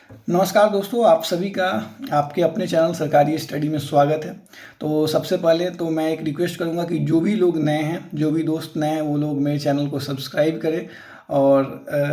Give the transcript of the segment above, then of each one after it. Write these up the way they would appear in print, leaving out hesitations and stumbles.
नमस्कार दोस्तों, आप सभी का आपके अपने चैनल सरकारी स्टडी में स्वागत है। तो सबसे पहले तो मैं एक रिक्वेस्ट करूंगा कि जो भी लोग नए हैं, जो भी दोस्त नए हैं, वो लोग मेरे चैनल को सब्सक्राइब करें और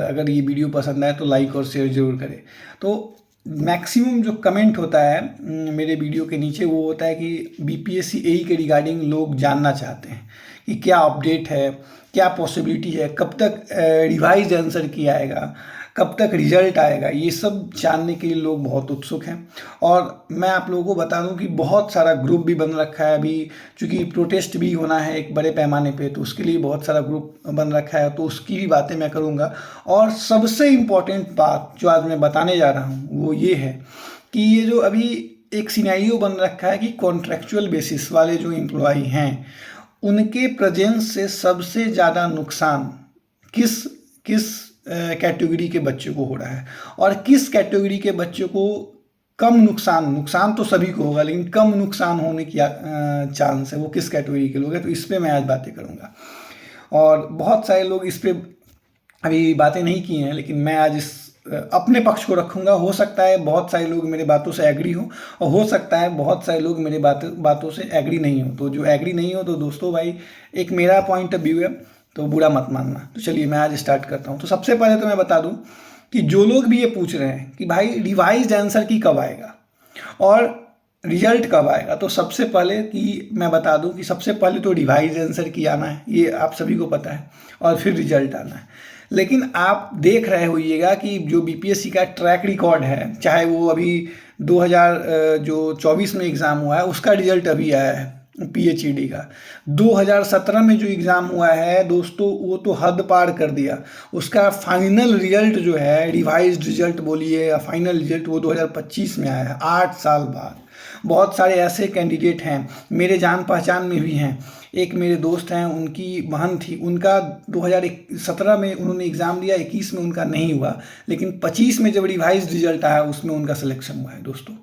अगर ये वीडियो पसंद आए तो लाइक और शेयर ज़रूर करें। तो मैक्सिमम जो कमेंट होता है मेरे वीडियो के नीचे, वो होता है कि बीपीएससी एई के रिगार्डिंग लोग जानना चाहते हैं कि क्या अपडेट है, क्या पॉसिबिलिटी है, कब तक रिवाइज आंसर किया आएगा, कब तक रिजल्ट आएगा। ये सब जानने के लिए लोग बहुत उत्सुक हैं। और मैं आप लोगों को बता दूं कि बहुत सारा ग्रुप भी बन रखा है अभी, चूँकि प्रोटेस्ट भी होना है एक बड़े पैमाने पे, तो उसके लिए बहुत सारा ग्रुप बन रखा है, तो उसकी भी बातें मैं करूँगा। और सबसे इम्पॉर्टेंट बात जो आज मैं बताने जा रहा हूँ वो ये है कि ये जो अभी एक सिनेरियो बन रखा है कि कॉन्ट्रेक्चुअल बेसिस वाले जो एम्प्लॉय हैं, उनके प्रेजेंस से सबसे ज़्यादा नुकसान किस किस कैटेगरी के बच्चे को हो रहा है और किस कैटेगरी के बच्चे को कम नुकसान तो सभी को होगा, लेकिन कम नुकसान होने की चांस है, वो किस कैटेगरी के लोग हैं। तो इस पर मैं आज बातें करूँगा और बहुत सारे लोग इस पर अभी बातें नहीं की हैं, लेकिन मैं आज इस अपने पक्ष को रखूँगा। हो सकता है बहुत सारे लोग मेरे बातों से एग्री हो और हो सकता है बहुत सारे लोग मेरे बातों से एग्री नहीं हो। तो जो एग्री नहीं हो, तो दोस्तों भाई, एक मेरा पॉइंट ऑफ व्यू है, तो बुरा मत मानना। तो चलिए मैं आज स्टार्ट करता हूँ। तो सबसे पहले तो मैं बता दूँ कि जो लोग भी ये पूछ रहे हैं कि भाई रिवाइज्ड आंसर की कब आएगा और रिजल्ट कब आएगा, तो सबसे पहले कि मैं बता दूं कि सबसे पहले तो रिवाइज आंसर की आना है, ये आप सभी को पता है, और फिर रिजल्ट आना है। लेकिन आप देख रहे होइएगा कि जो बीपीएससी का ट्रैक रिकॉर्ड है, चाहे वो अभी 2024 में एग्ज़ाम हुआ है उसका रिजल्ट अभी आया है, पीएचईडी का 2017 में जो एग्ज़ाम हुआ है दोस्तों, वो तो हद पार कर दिया। उसका फाइनल रिजल्ट जो है, रिवाइज्ड रिजल्ट बोलिए या फाइनल रिजल्ट, वो 2025 में आया है, 8 साल बाद। बहुत सारे ऐसे कैंडिडेट हैं, मेरे जान पहचान में भी हैं। एक मेरे दोस्त हैं, उनकी बहन थी, उनका 2017 में उन्होंने एग्ज़ाम दिया, 21 में उनका नहीं हुआ, लेकिन 25 में जब रिवाइज रिजल्ट आया उसमें उनका सिलेक्शन हुआ है दोस्तों।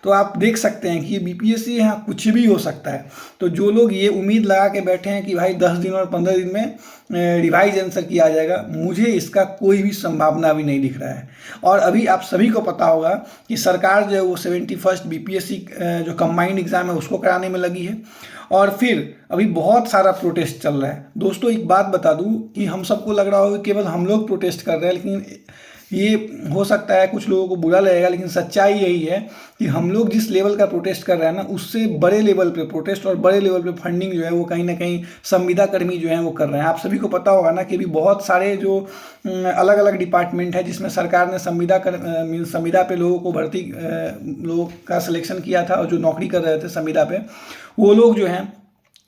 तो आप देख सकते हैं कि ये बीपीएससी यहाँ कुछ भी हो सकता है। तो जो लोग ये उम्मीद लगा के बैठे हैं कि भाई 10 दिन और 15 दिन में रिवाइज आंसर किया जाएगा, मुझे इसका कोई भी संभावना भी नहीं दिख रहा है। और अभी आप सभी को पता होगा कि सरकार जो है वो 71st बीपीएससी जो कंबाइंड एग्ज़ाम है उसको कराने में लगी है। और फिर अभी बहुत सारा प्रोटेस्ट चल रहा है दोस्तों। एक बात बता दूं कि हम सबको लग रहा होगा केवल हम लोग प्रोटेस्ट कर रहे हैं, लेकिन ये हो सकता है कुछ लोगों को बुरा लगेगा, लेकिन सच्चाई यही है कि हम लोग जिस लेवल का प्रोटेस्ट कर रहे हैं ना, उससे बड़े लेवल पे प्रोटेस्ट और बड़े लेवल पे फंडिंग जो है वो कहीं ना कहीं संविदा कर्मी जो है वो कर रहे हैं। आप सभी को पता होगा ना कि अभी बहुत सारे जो अलग अलग डिपार्टमेंट है जिसमें सरकार ने संविदा पे लोगों को भर्ती, लोगों का सिलेक्शन किया था, और जो नौकरी कर रहे थे संविदा पे, वो लोग जो हैं,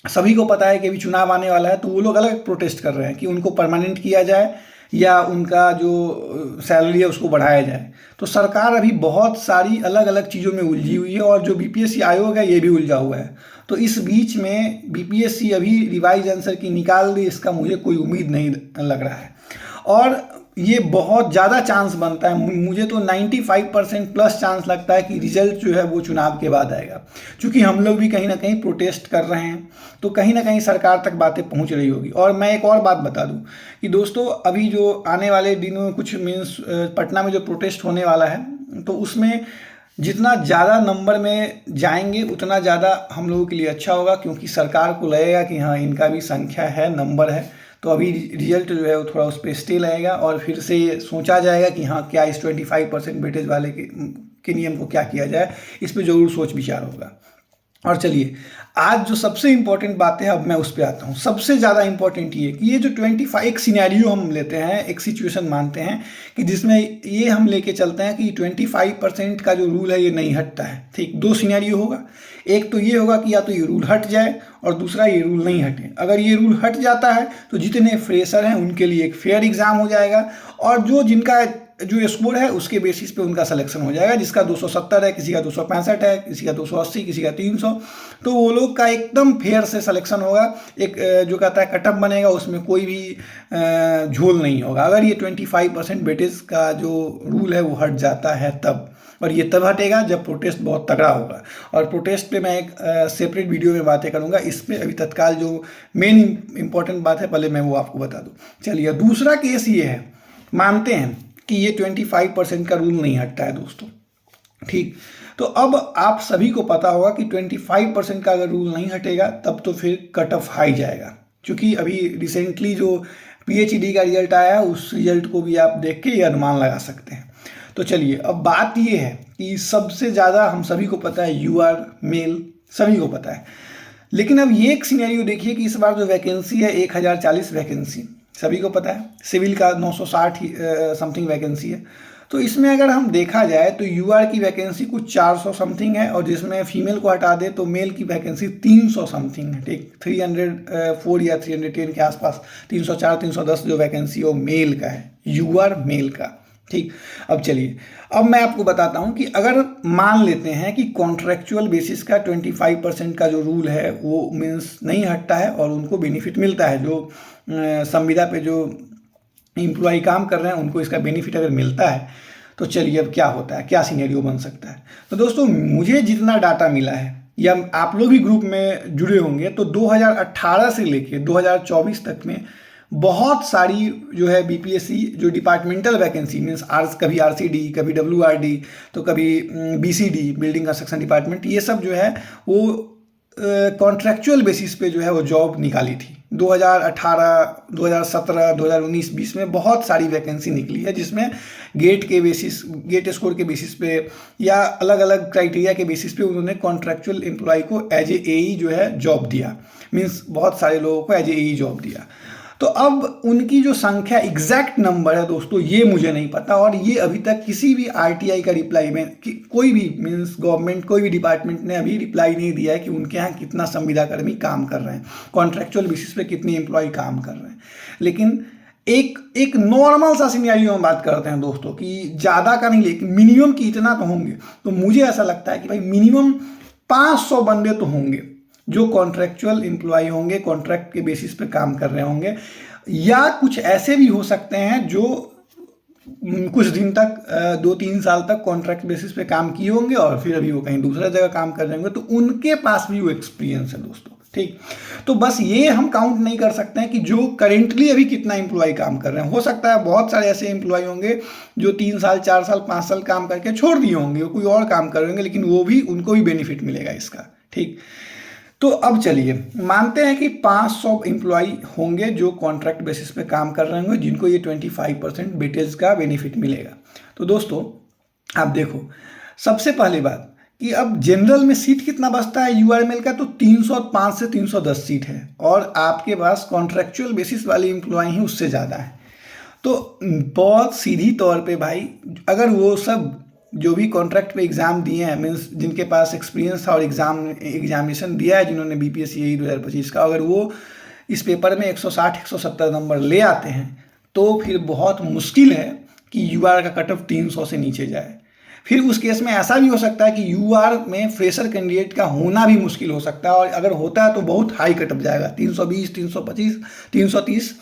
सभी को पता है कि अभी चुनाव आने वाला है, तो वो लोग अलग प्रोटेस्ट कर रहे हैं कि उनको परमानेंट किया जाए या उनका जो सैलरी है उसको बढ़ाया जाए। तो सरकार अभी बहुत सारी अलग अलग चीज़ों में उलझी हुई है, और जो बीपीएससी आयोग है ये भी उलझा हुआ है। तो इस बीच में बीपीएससी अभी रिवाइज आंसर की निकाल दी, इसका मुझे कोई उम्मीद नहीं लग रहा है। और ये बहुत ज़्यादा चांस बनता है, मुझे तो 95% प्लस चांस लगता है कि रिजल्ट जो है वो चुनाव के बाद आएगा। क्योंकि हम लोग भी कहीं ना कहीं प्रोटेस्ट कर रहे हैं, तो कहीं ना कहीं सरकार तक बातें पहुंच रही होगी। और मैं एक और बात बता दूं कि दोस्तों, अभी जो आने वाले दिनों में कुछ मीन्स पटना में जो प्रोटेस्ट होने वाला है, तो उसमें जितना ज़्यादा नंबर में जाएंगे उतना ज़्यादा हम लोगों के लिए अच्छा होगा, क्योंकि सरकार को लगेगा कि हाँ, इनका भी संख्या है, नंबर है। तो अभी रिजल्ट जो है वो थोड़ा उस पर स्टे लगेगा, और फिर से सोचा जाएगा कि हाँ, क्या इस 25% वेटेज वाले के नियम को क्या किया जाए। इस पर ज़रूर सोच विचार होगा। और चलिए, आज जो सबसे इम्पोर्टेंट बात है, अब मैं उस पर आता हूँ। सबसे ज़्यादा इम्पोर्टेंट ये कि ये जो 25, एक सिनेरियो हम लेते हैं, एक सिचुएशन मानते हैं कि जिसमें ये हम लेके चलते हैं कि 25% का जो रूल है ये नहीं हटता है। ठीक, दो सिनेरियो होगा। एक तो ये होगा कि या तो ये रूल हट जाए, और दूसरा ये रूल नहीं हटे। अगर ये रूल हट जाता है तो जितने फ्रेशर हैं उनके लिए एक फेयर एग्ज़ाम हो जाएगा, और जिनका जो स्कोर है उसके बेसिस पे उनका सिलेक्शन हो जाएगा। जिसका 270 है, किसी का 265 है, किसी का 280, किसी का 300, तो वो लोग का एकदम फेयर से सिलेक्शन होगा। एक जो कहता है कटअप बनेगा, उसमें कोई भी झोल नहीं होगा। अगर ये 25% वेटेज का जो रूल है वो हट जाता है तब, और ये तब हटेगा जब प्रोटेस्ट बहुत तगड़ा होगा। और प्रोटेस्ट पे मैं एक सेपरेट वीडियो में बातें करूंगा। इस पे अभी तत्काल जो मेन इंपॉर्टेंट बात है, पहले मैं वो आपको बता दूं। चलिए, दूसरा केस ये है, मानते हैं कि ये 25% का रूल नहीं हटता है दोस्तों। ठीक, तो अब आप सभी को पता होगा कि 25% का अगर रूल नहीं हटेगा तब तो फिर कट ऑफ हाई जाएगा, क्योंकि अभी रिसेंटली जो पीएचडी का रिजल्ट आया है उस रिजल्ट को भी आप देख के ये अनुमान लगा सकते हैं। तो चलिए, अब बात ये है कि सबसे ज़्यादा हम सभी को पता है यूआर मेल, सभी को पता है, लेकिन अब ये एक सिनेरियो देखिए कि इस बार जो वैकेंसी है 1040 वैकेंसी, सभी को पता है, सिविल का 960 समथिंग वैकेंसी है। तो इसमें अगर हम देखा जाए तो यूआर की वैकेंसी कुछ 400 समथिंग है, और जिसमें फीमेल को हटा दे तो मेल की वैकेंसी 300 समथिंग है। ठीक, 304 या 310 के आसपास, 304 310 जो वैकेंसी है वो मेल का है, यूआर मेल का। ठीक, अब चलिए, अब मैं आपको बताता हूं कि अगर मान लेते हैं कि कॉन्ट्रेक्चुअल बेसिस का 25% का जो रूल है वो मीन्स नहीं हटता है और उनको बेनिफिट मिलता है, जो संविदा पे जो एम्प्लॉय काम कर रहे हैं उनको इसका बेनिफिट अगर मिलता है, तो चलिए अब क्या होता है, क्या सिनेरियो बन सकता है। तो दोस्तों, मुझे जितना डाटा मिला है, या आप लोग भी ग्रुप में जुड़े होंगे, तो 2018 से लेके 2024 तक में बहुत सारी जो है बीपीएससी जो डिपार्टमेंटल वैकेंसी मीन्स कभी आरसीडी, कभी डब्ल्यूआरडी, तो कभी बीसीडी, बिल्डिंग कंस्ट्रक्शन डिपार्टमेंट, ये सब जो है वो कॉन्ट्रेक्चुअल बेसिस पे जो है वो जॉब निकाली थी। 2018, 2017, 2019, 20 में बहुत सारी वैकेंसी निकली है, जिसमें गेट के बेसिस, गेट स्कोर के बेसिस पे या अलग अलग क्राइटेरिया के बेसिस पे उन्होंने कॉन्ट्रेक्चुअल एम्प्लॉय को एज एई जो है जॉब दिया, मीन्स बहुत सारे लोगों को एज एई जॉब दिया। तो अब उनकी जो संख्या एग्जैक्ट नंबर है दोस्तों, ये मुझे नहीं पता, और ये अभी तक किसी भी आरटीआई का रिप्लाई में कोई भी मीन्स गवर्नमेंट कोई भी डिपार्टमेंट ने अभी रिप्लाई नहीं दिया है कि उनके यहाँ कितना संविदा कर्मी काम कर रहे हैं, कॉन्ट्रेक्चुअल बेसिस पे कितने एम्प्लॉय काम कर रहे हैं। लेकिन एक नॉर्मल सा सिनेरियो में बात करते हैं दोस्तों, कि ज़्यादा का नहीं लेकिन मिनिमम की इतना तो होंगे। तो मुझे ऐसा लगता है कि भाई मिनिमम 500 बंदे तो होंगे जो कॉन्ट्रेक्चुअल एम्प्लॉय होंगे, कॉन्ट्रैक्ट के बेसिस पे काम कर रहे होंगे, या कुछ ऐसे भी हो सकते हैं जो कुछ दिन तक 2-3 साल तक कॉन्ट्रैक्ट बेसिस पे काम किए होंगे और फिर अभी वो कहीं दूसरा जगह काम कर रहे होंगे, तो उनके पास भी वो एक्सपीरियंस है दोस्तों। ठीक, तो बस ये हम काउंट नहीं कर सकते हैं कि जो करेंटली अभी कितना एम्प्लॉय काम कर रहे हैं। हो सकता है बहुत सारे ऐसे एम्प्लॉय होंगे जो 3 साल 4 साल 5 साल काम करके छोड़ दिए होंगे, कोई और काम कर रहे होंगे, लेकिन वो भी उनको भी बेनिफिट मिलेगा इसका। ठीक, तो अब चलिए मानते हैं कि 500 एम्प्लॉय होंगे जो कॉन्ट्रैक्ट बेसिस पे काम कर रहे होंगे, जिनको ये 25% वेटेज का बेनिफिट मिलेगा। तो दोस्तों आप देखो, सबसे पहली बात कि अब जनरल में सीट कितना बचता है यूआरएमएल का, तो 305 से 310 सीट है, और आपके पास कॉन्ट्रैक्चुअल बेसिस वाले एम्प्लॉय ही उससे ज़्यादा है। तो बहुत सीधी तौर पे भाई, अगर वो सब जो भी कॉन्ट्रैक्ट पे एग्ज़ाम दिए हैं, मीन्स जिनके पास एक्सपीरियंस था और एग्जामिनेशन दिया है, जिन्होंने बीपीएससी यही 2025 का, अगर वो इस पेपर में 160-170 नंबर ले आते हैं, तो फिर बहुत मुश्किल है कि यूआर का कट ऑफ 300 से नीचे जाए। फिर उस केस में ऐसा भी हो सकता है कि यूआर में फ्रेशर कैंडिडेट का होना भी मुश्किल हो सकता है, और अगर होता है तो बहुत हाई कट ऑफ जाएगा, 320, 325, 330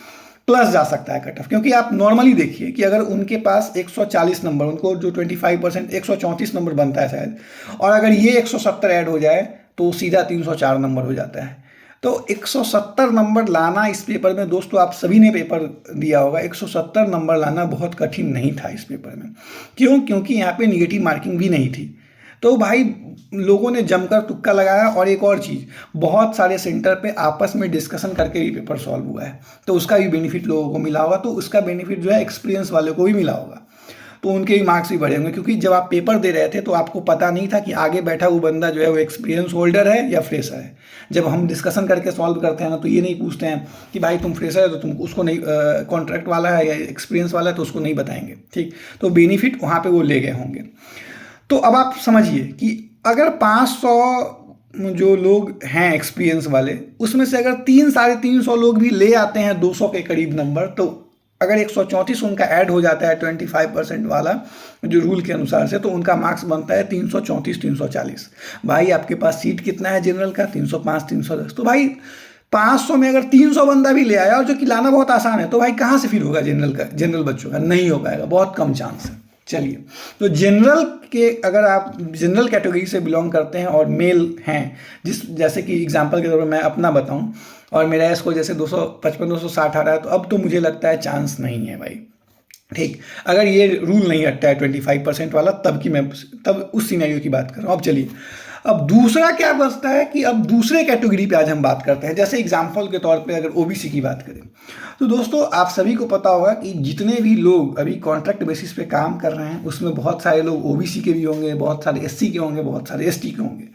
प्लस जा सकता है कट ऑफ। क्योंकि आप नॉर्मली देखिए कि अगर उनके पास 140 नंबर, उनको जो 25% 134 नंबर बनता है शायद, और अगर ये 170 ऐड हो जाए तो सीधा 304 नंबर हो जाता है। तो 170 नंबर लाना इस पेपर में दोस्तों, आप सभी ने पेपर दिया होगा, 170 नंबर लाना बहुत कठिन नहीं था इस पेपर में। क्यों? क्योंकि यहाँ पे निगेटिव मार्किंग भी नहीं थी। तो भाई लोगों ने जमकर तुक्का लगाया, और एक और चीज़, बहुत सारे सेंटर पे आपस में डिस्कशन करके ही पेपर सॉल्व हुआ है, तो उसका भी बेनिफिट लोगों को मिला होगा। तो उसका बेनिफिट जो है एक्सपीरियंस वाले को भी मिला होगा, तो उनके भी मार्क्स भी बढ़े होंगे। क्योंकि जब आप पेपर दे रहे थे तो आपको पता नहीं था कि आगे बैठा वो बंदा जो है वो एक्सपीरियंस होल्डर है या फ्रेशर है। जब हम डिस्कशन करके सॉल्व करते हैं ना, तो ये नहीं पूछते हैं कि भाई तुम फ्रेशर है तो तुम उसको नहीं, कॉन्ट्रैक्ट वाला है या एक्सपीरियंस वाला है तो उसको नहीं बताएंगे। ठीक, तो बेनिफिट वहाँ पर वो ले गए होंगे। तो अब आप समझिए कि अगर 500 जो लोग हैं एक्सपीरियंस वाले, उसमें से अगर 300-350 लोग भी ले आते हैं 200 के करीब नंबर, तो अगर 134 उनका ऐड हो जाता है 25% वाला जो रूल के अनुसार से, तो उनका मार्क्स बनता है 334-340। भाई आपके पास सीट कितना है जनरल का? 305-310। तो भाई 500 में अगर 300 बंदा भी ले आया, और जो कि लाना बहुत आसान है, तो भाई कहाँ से फिर होगा जनरल बच्चों का? नहीं हो पाएगा, बहुत कम चांस है। चलिए, तो जनरल के, अगर आप जनरल कैटेगरी से बिलोंग करते हैं और मेल हैं, जैसे कि एग्जांपल के तौर पर मैं अपना बताऊं, और मेरा स्कोर जैसे 255-260 आ रहा है, तो अब तो मुझे लगता है चांस नहीं है भाई। ठीक, अगर ये रूल नहीं हटता है 25% वाला, तब उस सिनेरियो की बात कर रहा हूँ। अब चलिए, अब दूसरा क्या बचता है कि अब दूसरे कैटेगरी पे आज हम बात करते हैं। जैसे एग्जाम्पल के तौर पे अगर ओबीसी की बात करें, तो दोस्तों आप सभी को पता होगा कि जितने भी लोग अभी कॉन्ट्रैक्ट बेसिस पे काम कर रहे हैं उसमें बहुत सारे लोग ओबीसी के भी होंगे, बहुत सारे एससी के होंगे, बहुत सारे एसटी के होंगे।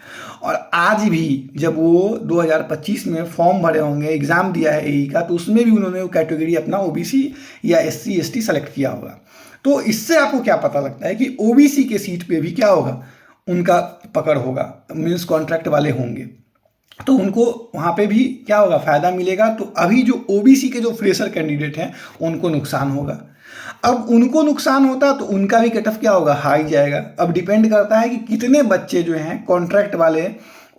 और आज भी जब वो 2025 में फॉर्म भरे होंगे, एग्ज़ाम दिया है एई का, तो उसमें भी उन्होंने वो कैटेगरी अपना ओबीसी या एससी एसटी सेलेक्ट किया होगा। तो इससे आपको क्या पता लगता है कि ओबीसी के सीट पे भी क्या होगा, उनका पकड़ होगा, मीन्स कॉन्ट्रैक्ट वाले होंगे, तो उनको वहाँ पे भी क्या होगा, फ़ायदा मिलेगा। तो अभी जो ओबीसी के जो फ्रेशर कैंडिडेट हैं उनको नुकसान होगा। अब उनको नुकसान होता तो उनका भी कट ऑफ क्या होगा, हाई जाएगा। अब डिपेंड करता है कि कितने बच्चे जो हैं कॉन्ट्रैक्ट वाले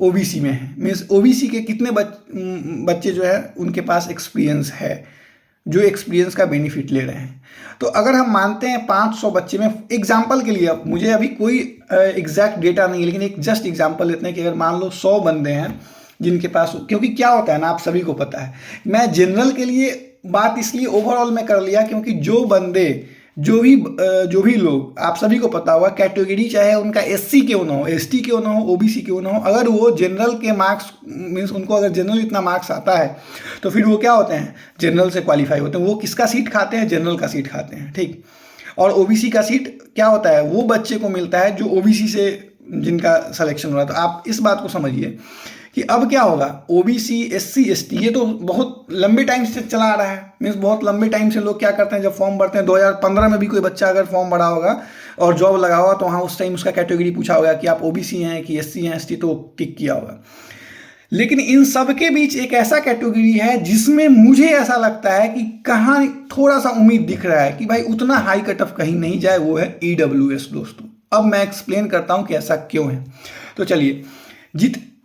ओबीसी में हैं, मीन्स ओबीसी के कितने बच्चे जो है उनके पास एक्सपीरियंस है, जो एक्सपीरियंस का बेनिफिट ले रहे हैं। तो अगर हम मानते हैं 500 बच्चे में, एग्जाम्पल के लिए, अब मुझे अभी कोई एग्जैक्ट डेटा नहीं है, लेकिन एक जस्ट एग्जाम्पल लेते हैं कि अगर मान लो 100 बंदे हैं जिनके पास, क्योंकि क्या होता है ना, आप सभी को पता है, मैं जनरल के लिए बात इसलिए ओवरऑल में कर लिया क्योंकि जो भी लोग, आप सभी को पता होगा, कैटेगरी चाहे उनका एससी क्यों ना हो, एसटी क्यों ना हो, ओबीसी क्यों ना हो, अगर वो जनरल के मार्क्स, मीन्स उनको अगर जनरल इतना मार्क्स आता है तो फिर वो क्या होते हैं, जनरल से क्वालिफाई होते हैं। वो किसका सीट खाते हैं, जनरल का सीट खाते हैं। ठीक, और ओबीसी का सीट क्या होता है, वो बच्चे को मिलता है जो ओबीसी से जिनका सिलेक्शन हो रहा है। तो आप इस बात को समझिए कि अब क्या होगा, ओबीसी एससी एसटी ये तो बहुत लंबे टाइम से चला आ रहा है, मीन्स बहुत लंबे टाइम से लोग क्या करते हैं, जब फॉर्म भरते हैं 2015 में भी कोई बच्चा अगर फॉर्म भरा होगा और जॉब लगा होगा तो वहाँ उस टाइम उसका कैटेगरी पूछा होगा कि आप ओबीसी हैं कि एससी हैं एसटी, तो टिक किया होगा। लेकिन इन सब के बीच एक ऐसा कैटेगरी है जिसमें मुझे ऐसा लगता है कि कहाँ थोड़ा सा उम्मीद दिख रहा है कि भाई उतना हाई कट ऑफ कहीं नहीं जाए, वो है ईडब्ल्यूएस दोस्तों। अब मैं एक्सप्लेन करता हूँ कि ऐसा क्यों है। तो चलिए,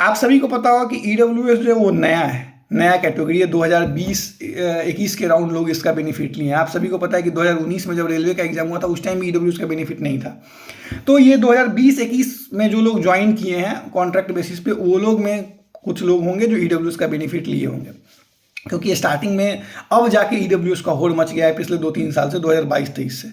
आप सभी को पता होगा कि ईडब्ल्यूएस जो है वो नया कैटेगरी है। 2020-21 के राउंड लोग इसका बेनिफिट लिए हैं। आप सभी को पता है कि 2019 में जब रेलवे का एग्जाम हुआ था उस टाइम ईडब्ल्यूएस का बेनिफिट नहीं था। तो ये 2020-21 में जो लोग ज्वाइन किए हैं कॉन्ट्रैक्ट बेसिस पे, वो लोग में कुछ लोग होंगे जो ईडब्ल्यूएस का बेनिफिट लिए होंगे, क्योंकि स्टार्टिंग में अब जाके ईडब्ल्यूएस का होड़ मच गया है पिछले 2-3 साल से, 2022-23 से।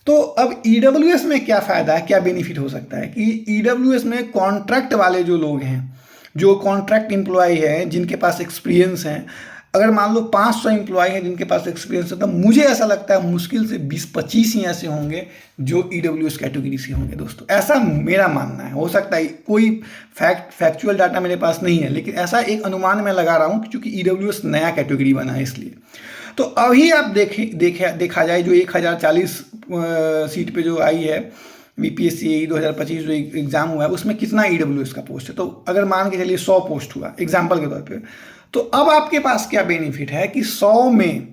तो अब ईडब्ल्यूएस में क्या फ़ायदा है, क्या बेनिफिट हो सकता है कि ईडब्ल्यूएस में कॉन्ट्रैक्ट वाले जो लोग हैं, जो कॉन्ट्रैक्ट एम्प्लॉय हैं जिनके पास एक्सपीरियंस हैं, अगर मान लो 500 एम्प्लॉय हैं जिनके पास एक्सपीरियंस है, तो मुझे ऐसा लगता है मुश्किल से 20-25 ही ऐसे होंगे जो ईडब्ल्यूएस कैटेगरी से होंगे दोस्तों। ऐसा मेरा मानना है, हो सकता है कोई फैक्चुअल डाटा मेरे पास नहीं है, लेकिन ऐसा एक अनुमान मैं लगा रहा हूँ क्योंकि ईडब्ल्यूएस नया कैटेगरी बना है इसलिए। तो अभी आप देखा जाए जो 1040 सीट पे जो आई है बीपीएससी 2025 जो एग्ज़ाम हुआ है, उसमें कितना ईडब्ल्यूएस का पोस्ट है। तो अगर मान के चलिए 100 पोस्ट हुआ एग्जाम्पल के तौर पे, तो अब आपके पास क्या बेनिफिट है कि 100 में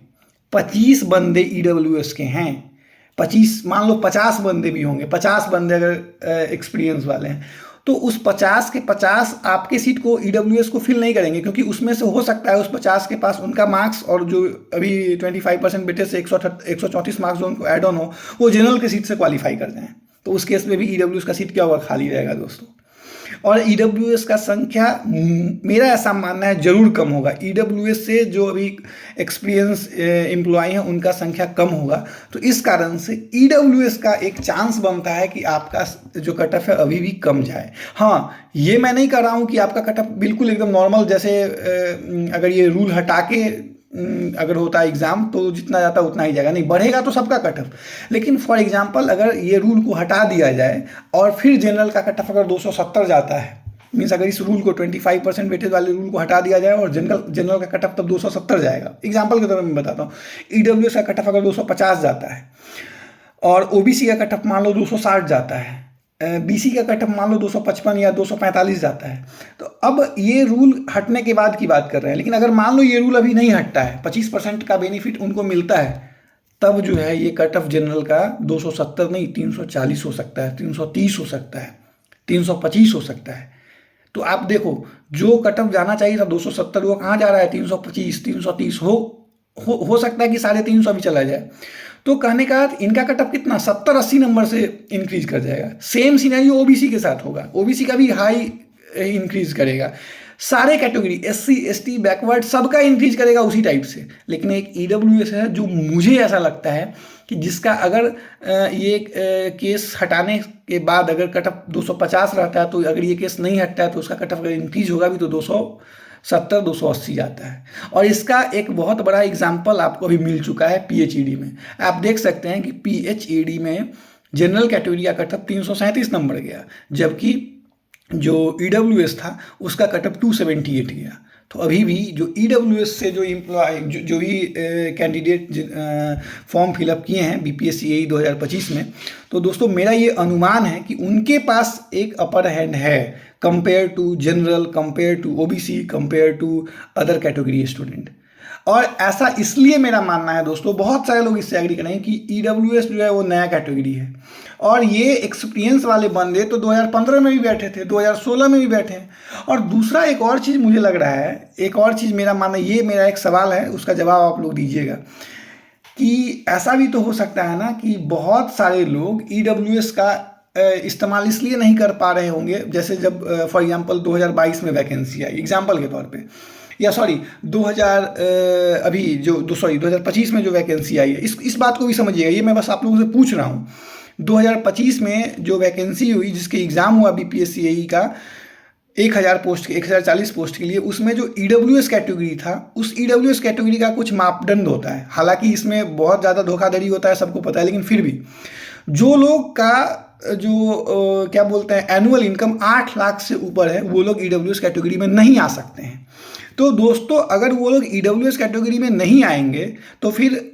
25 बंदे ईडब्ल्यूएस के हैं, 25 मान लो 50 बंदे भी होंगे, 50 बंदे अगर एक्सपीरियंस वाले हैं, तो उस 50 के 50 आपके सीट को ईडब्ल्यूएस को फिल नहीं करेंगे, क्योंकि उसमें से हो सकता है उस 50 के पास उनका मार्क्स और जो अभी 25% बेटे से 134 मार्क्स जो उनको एड ऑन हो, वो जनरल के सीट से क्वालिफाई कर जाएँ। तो उस केस में भी ईडब्ल्यूएस का सीट क्या होगा, खाली रहेगा दोस्तों। और ईडब्ल्यूएस का संख्या, मेरा ऐसा मानना है, जरूर कम होगा। ईडब्ल्यूएस से जो अभी एक्सपीरियंस एम्प्लॉय हैं उनका संख्या कम होगा। तो इस कारण से ईडब्ल्यूएस का एक चांस बनता है कि आपका जो कट ऑफ है अभी भी कम जाए। हाँ, ये मैं नहीं कर रहा हूँ कि आपका कट ऑफ बिल्कुल एकदम नॉर्मल, जैसे अगर ये रूल हटा के अगर होता है एग्ज़ाम तो जितना जाता है उतना ही जाएगा, नहीं बढ़ेगा तो सबका कट ऑफ। लेकिन फॉर एग्जांपल अगर ये रूल को हटा दिया जाए और फिर जनरल का कट ऑफ अगर 270 जाता है, मीन्स अगर इस रूल को 25% वेटेज वाले रूल को हटा दिया जाए और जनरल का कट ऑफ तब 270 जाएगा। एग्जाम्पल के तौर पर मैं बताता हूँ, ईडब्ल्यूएस का कट ऑफ अगर 250 जाता है और ओबीसी का कट ऑफ मान लो 260 जाता है, बीसी का कट ऑफ मान लो 255 या 245 जाता है, तो अब ये रूल हटने के बाद की बात कर रहे हैं। लेकिन अगर मान लो ये रूल अभी नहीं हटता है, 25% का बेनिफिट उनको मिलता है, तब जो है ये कट ऑफ जनरल का 270 नहीं 340 हो सकता है, 330 हो सकता है, 325 हो सकता है। तो आप देखो, जो कट ऑफ जाना चाहिए था 270, वो कहाँ जा रहा है, 325 330 हो सकता है कि 350 भी चला जाए। तो कहने का इनका कट ऑफ कितना 70-80 नंबर से इंक्रीज कर जाएगा। सेम सिनेरियो ओबीसी के साथ होगा, ओबीसी का भी हाई इंक्रीज करेगा, सारे कैटेगरी एससी एसटी बैकवर्ड सबका इंक्रीज करेगा उसी टाइप से। लेकिन एक ईडब्ल्यूएस है जो मुझे ऐसा लगता है कि जिसका अगर ये केस हटाने के बाद अगर कट ऑफ 250 रहता है, तो अगर ये केस नहीं हटता है तो उसका कट ऑफ अगर इंक्रीज होगा भी तो 270 280 जाता है। और इसका एक बहुत बड़ा एग्जाम्पल आपको अभी मिल चुका है पीएचईडी में। आप देख सकते हैं कि पीएचईडी में जनरल कैटेगरी का कट ऑफ 337 नंबर गया, जबकि जो ईडब्ल्यूएस था उसका कट ऑफ 278 गया। तो अभी भी जो ईडब्ल्यूएस से जो एम्प्लॉय जो भी कैंडिडेट फॉर्म फिलअप किए हैं बीपीएससी 2025 में, तो दोस्तों मेरा ये अनुमान है कि उनके पास एक अपर हैंड है compare to general, compare to OBC, compare to other category student. और ऐसा इसलिए मेरा मानना है दोस्तों, बहुत सारे लोग इससे एग्री करेंगे कि ईडब्ल्यूएस जो है वो नया कैटेगरी है, और ये एक्सपीरियंस वाले बंदे तो 2015 में भी बैठे थे, 2016 में भी बैठे हैं। और दूसरा एक और चीज़ मुझे लग रहा है, एक और चीज़ मेरा मानना, ये मेरा एक सवाल है, उसका जवाब आप लोग दीजिएगा कि ऐसा भी तो हो सकता है ना कि बहुत सारे लोग ईडब्ल्यूएस का इस्तेमाल इसलिए नहीं कर पा रहे होंगे, जैसे जब फॉर एग्जांपल 2022 में वैकेंसी आई एग्जांपल के तौर पे, या सॉरी 2025 में जो वैकेंसी आई है, इस बात को भी समझिएगा, ये मैं बस आप लोगों से पूछ रहा हूँ। 2025 में जो वैकेंसी हुई, जिसके एग्ज़ाम हुआ बीपीएससी एई का 1000 पोस्ट, 1040 पोस्ट के लिए, उसमें जो ईडब्ल्यूएस कैटेगरी था, उस ईडब्ल्यूएस कैटेगरी का कुछ मापदंड होता है। हालांकि इसमें बहुत ज़्यादा धोखाधड़ी होता है, सबको पता है, लेकिन फिर भी जो लोग का जो क्या बोलते हैं एनुअल इनकम 8 लाख से ऊपर है, वो लोग ईडब्ल्यूएस कैटेगरी में नहीं आ सकते हैं। तो दोस्तों अगर वो लोग ईडब्ल्यूएस कैटेगरी में नहीं आएंगे तो फिर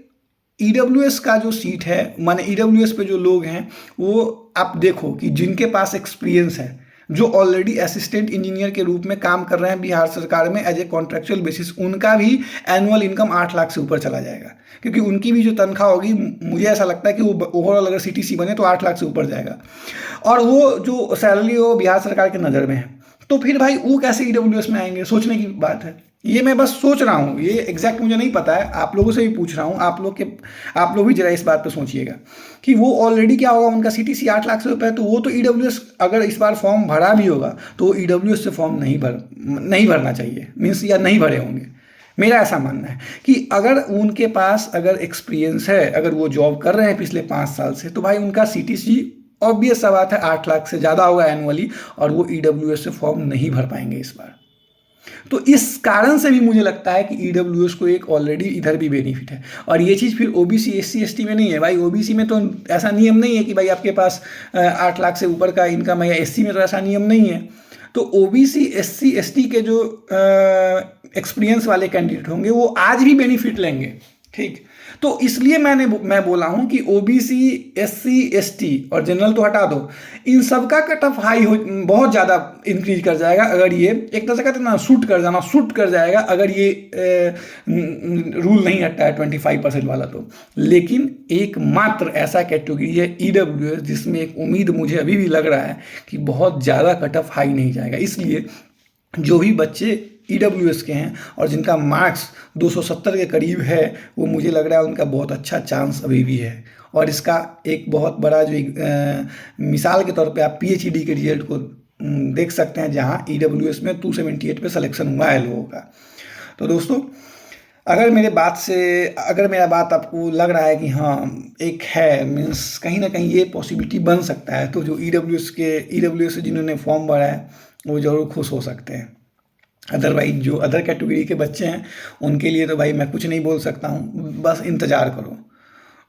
ईडब्ल्यूएस का जो सीट है, माने ईडब्ल्यूएस पे जो लोग हैं, वो आप देखो कि जिनके पास एक्सपीरियंस है, जो ऑलरेडी असिस्टेंट इंजीनियर के रूप में काम कर रहे हैं बिहार सरकार में एज ए कॉन्ट्रेक्चुअल बेसिस, उनका भी एनुअल इनकम 8 लाख से ऊपर चला जाएगा, क्योंकि उनकी भी जो तनख्वाह होगी, मुझे ऐसा लगता है कि वो ओवरऑल अगर सीटीसी बने तो 8 लाख से ऊपर जाएगा, और वो जो सैलरी हो बिहार सरकार के नज़र में है। तो फिर भाई वो कैसे ईडब्ल्यूएस में आएंगे, सोचने की बात है। ये मैं बस सोच रहा हूँ, ये एग्जैक्ट मुझे नहीं पता है, आप लोगों से भी पूछ रहा हूँ, आप लोग भी जरा इस बात पे सोचिएगा कि वो ऑलरेडी क्या होगा, उनका सीटीसी 8 लाख से ऊपर है, तो वो तो ईडब्ल्यूएस अगर इस बार फॉर्म भरा भी होगा तो वो ईडब्ल्यूएस से फॉर्म नहीं भरना चाहिए, मीन्स या नहीं भरे होंगे। मेरा ऐसा मानना है कि अगर उनके पास अगर एक्सपीरियंस है, अगर वो जॉब कर रहे हैं पिछले 5 साल से, तो भाई उनका सीटीसी ऑब्वियस सा बात है 8 लाख से ज़्यादा होगा एनुअली, और वो ईडब्ल्यूएस से फॉर्म नहीं भर पाएंगे इस बार। तो इस कारण से भी मुझे लगता है कि ईडब्ल्यूएस को एक ऑलरेडी इधर भी बेनिफिट है। और ये चीज़ फिर ओबीसी एससी एसटी में नहीं है भाई। ओबीसी में तो ऐसा नियम नहीं है कि भाई आपके पास 8 लाख से ऊपर का इनकम है, या एससी में तो ऐसा नियम नहीं है। तो ओबीसी एससी एसटी के जो एक्सपीरियंस वाले कैंडिडेट होंगे वो आज भी बेनिफिट लेंगे, ठीक। तो इसलिए मैं बोला हूं कि ओबीसी एससी एसटी और जनरल तो हटा दो, इन सब का कट ऑफ हाई हो बहुत ज़्यादा इंक्रीज कर जाएगा अगर ये एक तरह से कहते हैं ना शूट कर जाएगा अगर ये रूल नहीं हटता है 25% वाला तो। लेकिन एकमात्र ऐसा कैटेगरी है ईडब्ल्यूएस जिसमें एक उम्मीद मुझे अभी भी लग रहा है कि बहुत ज़्यादा कट ऑफ हाई नहीं जाएगा। इसलिए जो भी बच्चे ईडब्ल्यूएस के हैं और जिनका मार्क्स 270 के करीब है, वो मुझे लग रहा है उनका बहुत अच्छा चांस अभी भी है। और इसका एक बहुत बड़ा जो मिसाल के तौर पे आप पीएचईडी के रिजल्ट को देख सकते हैं, जहां ईडब्ल्यूएस में 278 पे सिलेक्शन हुआ है लोगों का। तो दोस्तों अगर मेरा बात आपको लग रहा है कि हाँ एक है, मीन्स कहीं ना कहीं ये पॉसिबिलिटी बन सकता है, तो जो ईडब्ल्यूएस से जिन्होंने फॉर्म भरा है वो ज़रूर खुश हो सकते हैं। अदरवाइज जो अदर कैटेगरी के बच्चे हैं उनके लिए तो भाई मैं कुछ नहीं बोल सकता हूँ, बस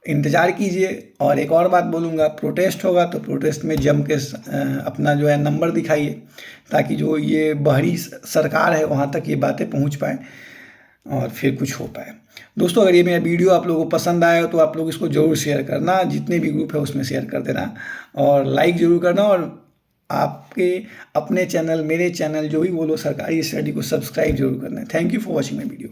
इंतज़ार कीजिए। और एक और बात बोलूँगा, प्रोटेस्ट होगा तो प्रोटेस्ट में जम के अपना जो है नंबर दिखाइए, ताकि जो ये बाहरी सरकार है वहाँ तक ये बातें पहुँच पाए और फिर कुछ हो पाए। दोस्तों अगर ये मेरा वीडियो आप लोगों को पसंद आया तो आप लोग इसको ज़रूर शेयर करना, जितने भी ग्रुप है उसमें शेयर कर देना, और लाइक ज़रूर करना, और आपके अपने चैनल मेरे चैनल जो भी बोलो सरकारी स्टडी को सब्सक्राइब जरूर करना है। Thank you for watching my video.